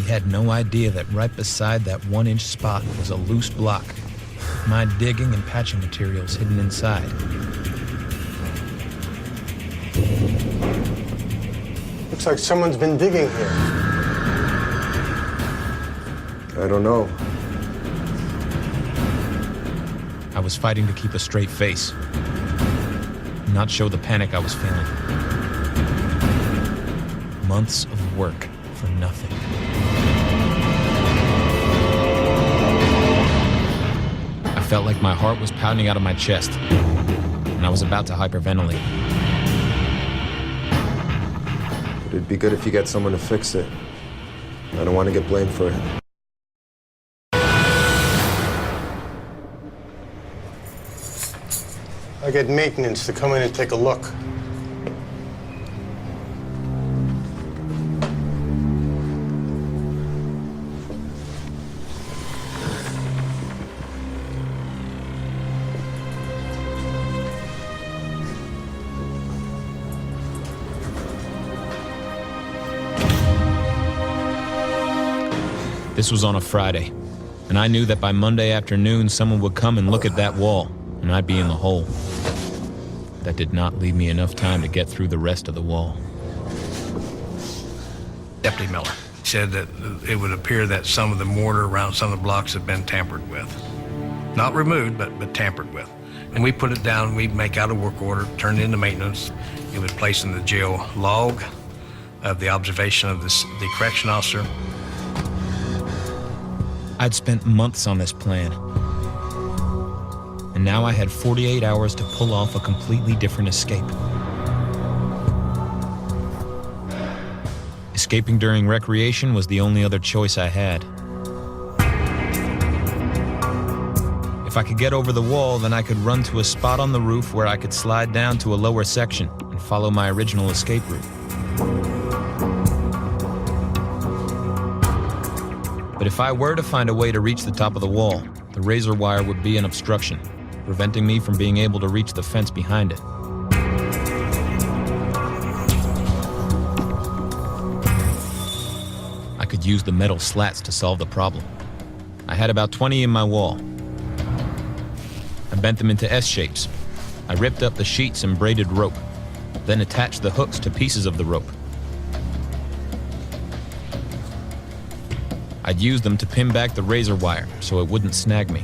had no idea that right beside that 1-inch spot was a loose block, with my digging and patching materials hidden inside. Looks like someone's been digging here. I don't know. I was fighting to keep a straight face, not show the panic I was feeling. Months of work for nothing. I felt like my heart was pounding out of my chest, and I was about to hyperventilate. But it'd be good if you get someone to fix it. I don't want to get blamed for it. I get maintenance to come in and take a look. This was on a Friday, and I knew that by Monday afternoon someone would come and look at that wall, and I'd be in the hole. That did not leave me enough time to get through the rest of the wall. Deputy Miller said that it would appear that some of the mortar around some of the blocks had been tampered with. Not removed, but tampered with. And we put it down, we'd make out a work order, turn it into maintenance. It would place in the jail log of the observation of the correction officer. I'd spent months on this plan, and now I had 48 hours to pull off a completely different escape. Escaping during recreation was the only other choice I had. If I could get over the wall, then I could run to a spot on the roof where I could slide down to a lower section and follow my original escape route. But if I were to find a way to reach the top of the wall, the razor wire would be an obstruction, preventing me from being able to reach the fence behind it. I could use the metal slats to solve the problem. I had about 20 in my wall. I bent them into S shapes. I ripped up the sheets and braided rope, then attached the hooks to pieces of the rope. I'd use them to pin back the razor wire so it wouldn't snag me.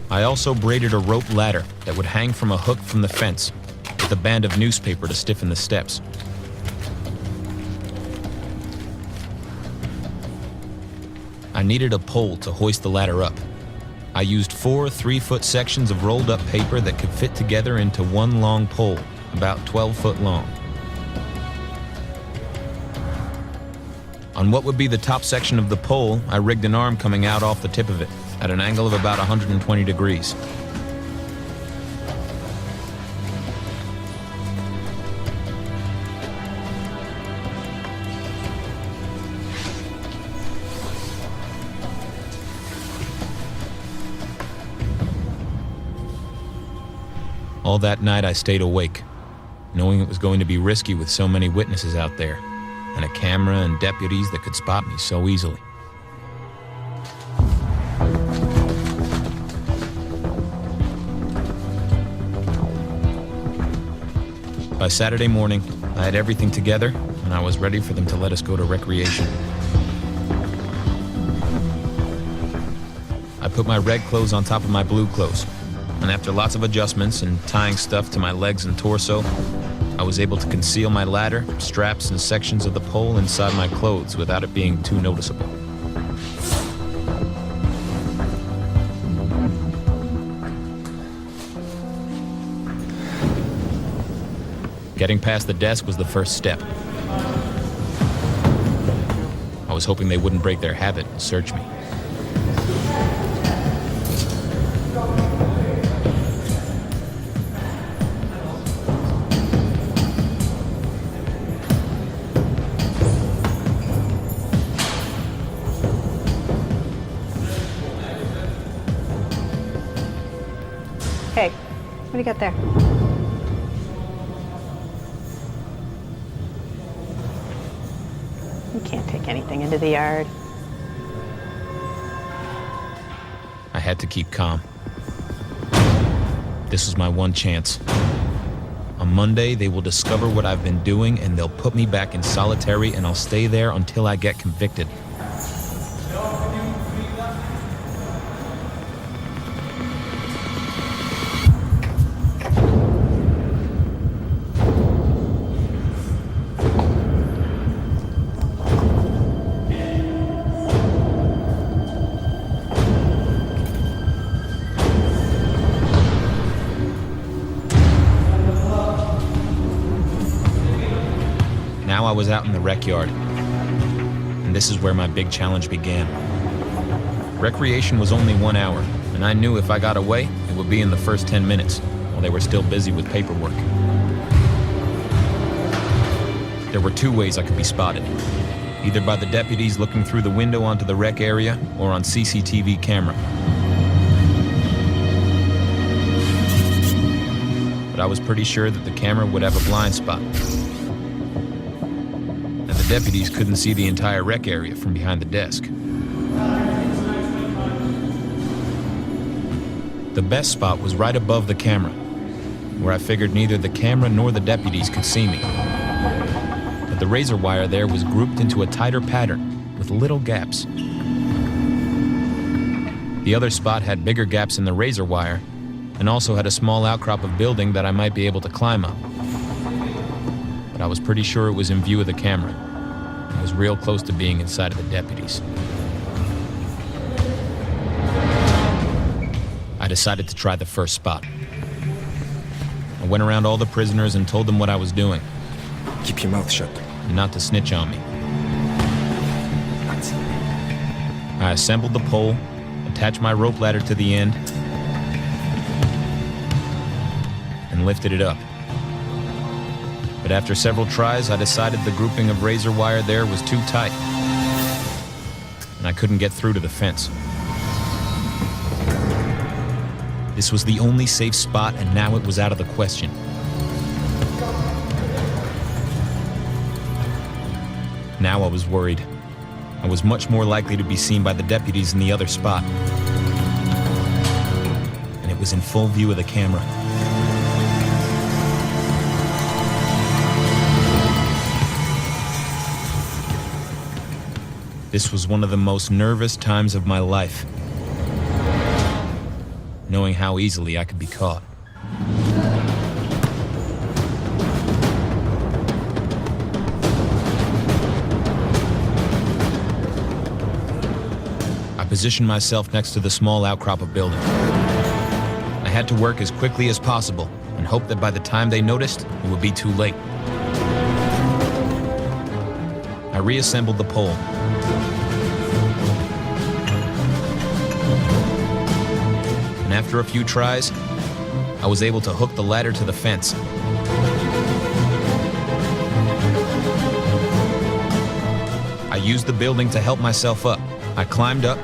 I also braided a rope ladder that would hang from a hook from the fence with a band of newspaper to stiffen the steps. I needed a pole to hoist the ladder up. I used 4 3-foot sections of rolled up paper that could fit together into one long pole, about 12 foot long. On what would be the top section of the pole, I rigged an arm coming out off the tip of it, at an angle of about 120 degrees. All that night I stayed awake, knowing it was going to be risky with so many witnesses out there, and a camera and deputies that could spot me so easily. By Saturday morning, I had everything together, and I was ready for them to let us go to recreation. I put my red clothes on top of my blue clothes, and after lots of adjustments and tying stuff to my legs and torso, I was able to conceal my ladder, straps, and sections of the pole inside my clothes without it being too noticeable. Getting past the desk was the first step. I was hoping they wouldn't break their habit and search me. Hey, what do you got there? You can't take anything into the yard. I had to keep calm. This was my one chance. On Monday, they will discover what I've been doing and they'll put me back in solitary and I'll stay there until I get convicted. Now I was out in the rec yard, and this is where my big challenge began. Recreation was only 1 hour, and I knew if I got away, it would be in the first 10 minutes, while they were still busy with paperwork. There were 2 ways I could be spotted, either by the deputies looking through the window onto the rec area, or on CCTV camera. But I was pretty sure that the camera would have a blind spot. The deputies couldn't see the entire rec area from behind the desk. The best spot was right above the camera, where I figured neither the camera nor the deputies could see me. But the razor wire there was grouped into a tighter pattern with little gaps. The other spot had bigger gaps in the razor wire and also had a small outcrop of building that I might be able to climb up. But I was pretty sure it was in view of the camera. I was real close to being inside of the deputies. I decided to try the first spot. I went around all the prisoners and told them what I was doing. Keep your mouth shut. And not to snitch on me. I assembled the pole, attached my rope ladder to the end, and lifted it up. But after several tries, I decided the grouping of razor wire there was too tight, and I couldn't get through to the fence. This was the only safe spot, and now it was out of the question. Now I was worried. I was much more likely to be seen by the deputies in the other spot. And it was in full view of the camera. This was one of the most nervous times of my life, knowing how easily I could be caught. I positioned myself next to the small outcrop of building. I had to work as quickly as possible and hope that by the time they noticed, it would be too late. I reassembled the pole. And after a few tries, I was able to hook the ladder to the fence. I used the building to help myself up. I climbed up,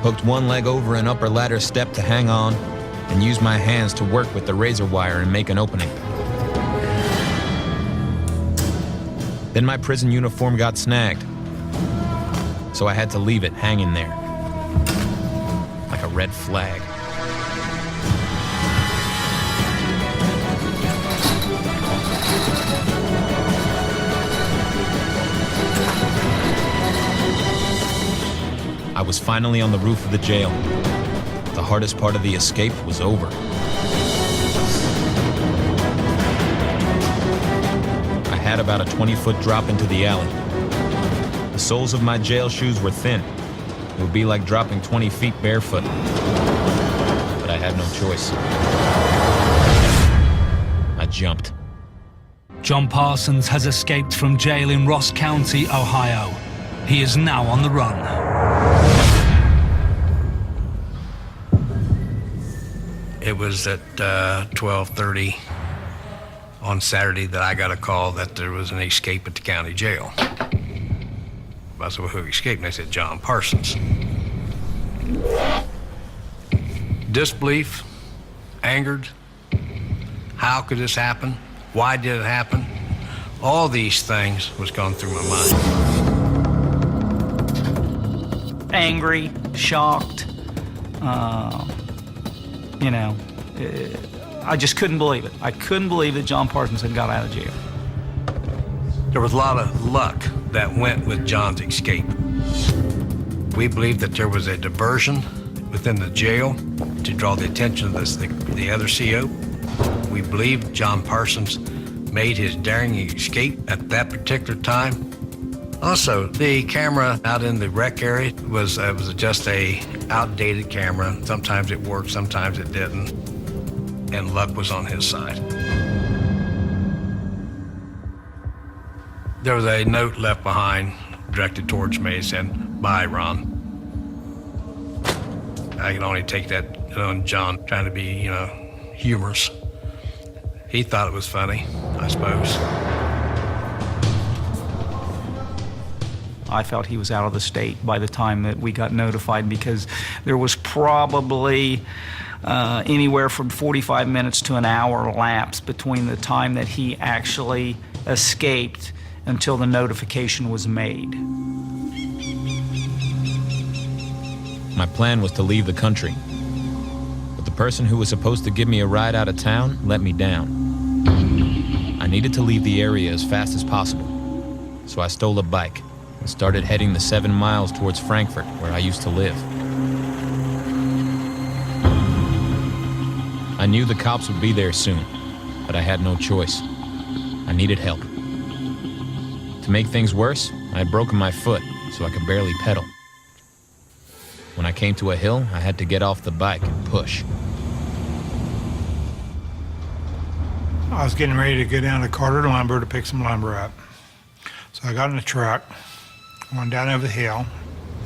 hooked one leg over an upper ladder step to hang on, and used my hands to work with the razor wire and make an opening. Then my prison uniform got snagged, so I had to leave it hanging there, like a red flag. I was finally on the roof of the jail. The hardest part of the escape was over. I had about a 20-foot drop into the alley. The soles of my jail shoes were thin. It would be like dropping 20 feet barefoot. But I had no choice. I jumped. John Parsons has escaped from jail in Ross County, Ohio. He is now on the run. It was at 12:30 on Saturday that I got a call that there was an escape at the county jail. I said, well, who escaped? And they said, John Parsons. Disbelief, angered. How could this happen? Why did it happen? All these things was going through my mind. Angry, shocked, I just couldn't believe it. I couldn't believe that John Parsons had got out of jail. There was a lot of luck that went with John's escape. We believe that there was a diversion within the jail to draw the attention of the other CO. We believe John Parsons made his daring escape at that particular time. Also, the camera out in the rec area was just a outdated camera. Sometimes it worked, sometimes it didn't, and luck was on his side. There was a note left behind directed towards me. It said, "Bye, Ron." I can only take that on John trying to be, humorous. He thought it was funny, I suppose. I felt he was out of the state by the time that we got notified, because there was probably anywhere from 45 minutes to an hour lapse between the time that he actually escaped until the notification was made. My plan was to leave the country, but the person who was supposed to give me a ride out of town let me down. I needed to leave the area as fast as possible, so I stole a bike and started heading the 7 miles towards Frankfurt, where I used to live. I knew the cops would be there soon, but I had no choice. I needed help. To make things worse, I had broken my foot, so I could barely pedal. When I came to a hill, I had to get off the bike and push. I was getting ready to go down to Carter Lumber to pick some lumber up. So I got in the truck, went down over the hill,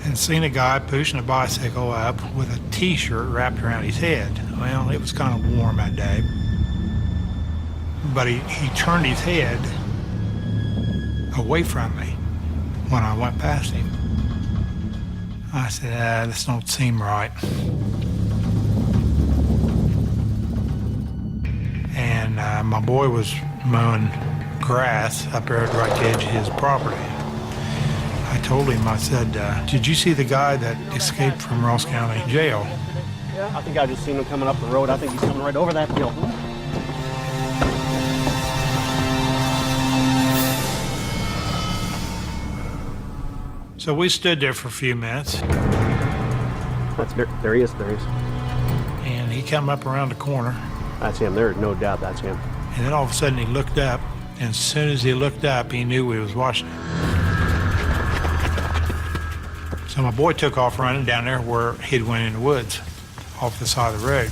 and seen a guy pushing a bicycle up with a t-shirt wrapped around his head. Well, it was kind of warm that day. But he turned his head away from me when I went past him. I said, this don't seem right. And my boy was mowing grass up there at the right edge of his property. I told him, I said, did you see the guy that escaped from Ross County Jail? Yeah, I think I just seen him coming up the road. I think he's coming right over that hill. So we stood there for a few minutes. There he is, there he is. And he come up around the corner. That's him, there's no doubt that's him. And then all of a sudden he looked up, and as soon as he looked up, he knew we was watching him. So my boy took off running down there where he'd went in the woods, off the side of the road.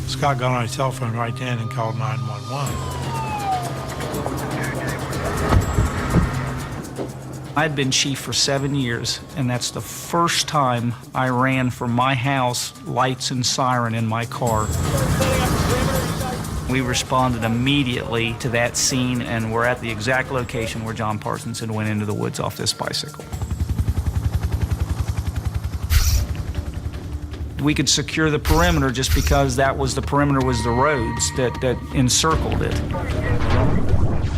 Scott got on his cell phone right then and called 911. I'd been chief for 7 years, and that's the first time I ran from my house, lights and siren in my car. We responded immediately to that scene, and we're at the exact location where John Parsons had went into the woods off this bicycle. We could secure the perimeter just because that was the perimeter, was the roads that encircled it.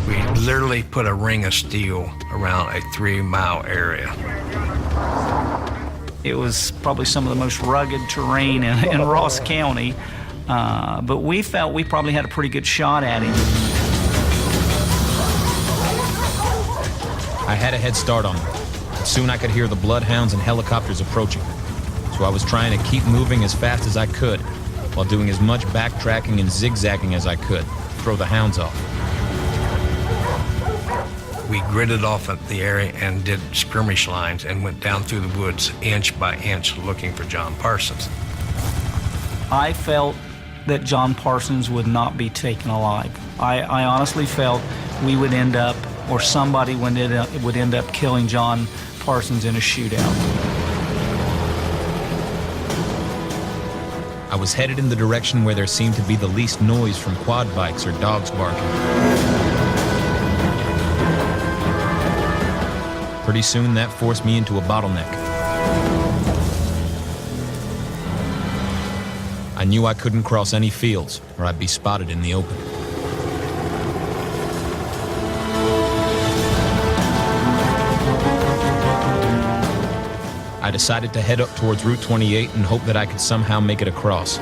We literally put a ring of steel around a 3-mile area. It was probably some of the most rugged terrain in Ross County, but we felt we probably had a pretty good shot at him. I had a head start on them. Soon I could hear the bloodhounds and helicopters approaching. So I was trying to keep moving as fast as I could, while doing as much backtracking and zigzagging as I could to throw the hounds off. We gridded off at the area and did skirmish lines and went down through the woods inch by inch looking for John Parsons. I felt that John Parsons would not be taken alive. I honestly felt we would end up, or somebody would end up killing John Parsons in a shootout. I was headed in the direction where there seemed to be the least noise from quad bikes or dogs barking. Pretty soon, that forced me into a bottleneck. I knew I couldn't cross any fields, or I'd be spotted in the open. I decided to head up towards Route 28 and hope that I could somehow make it across.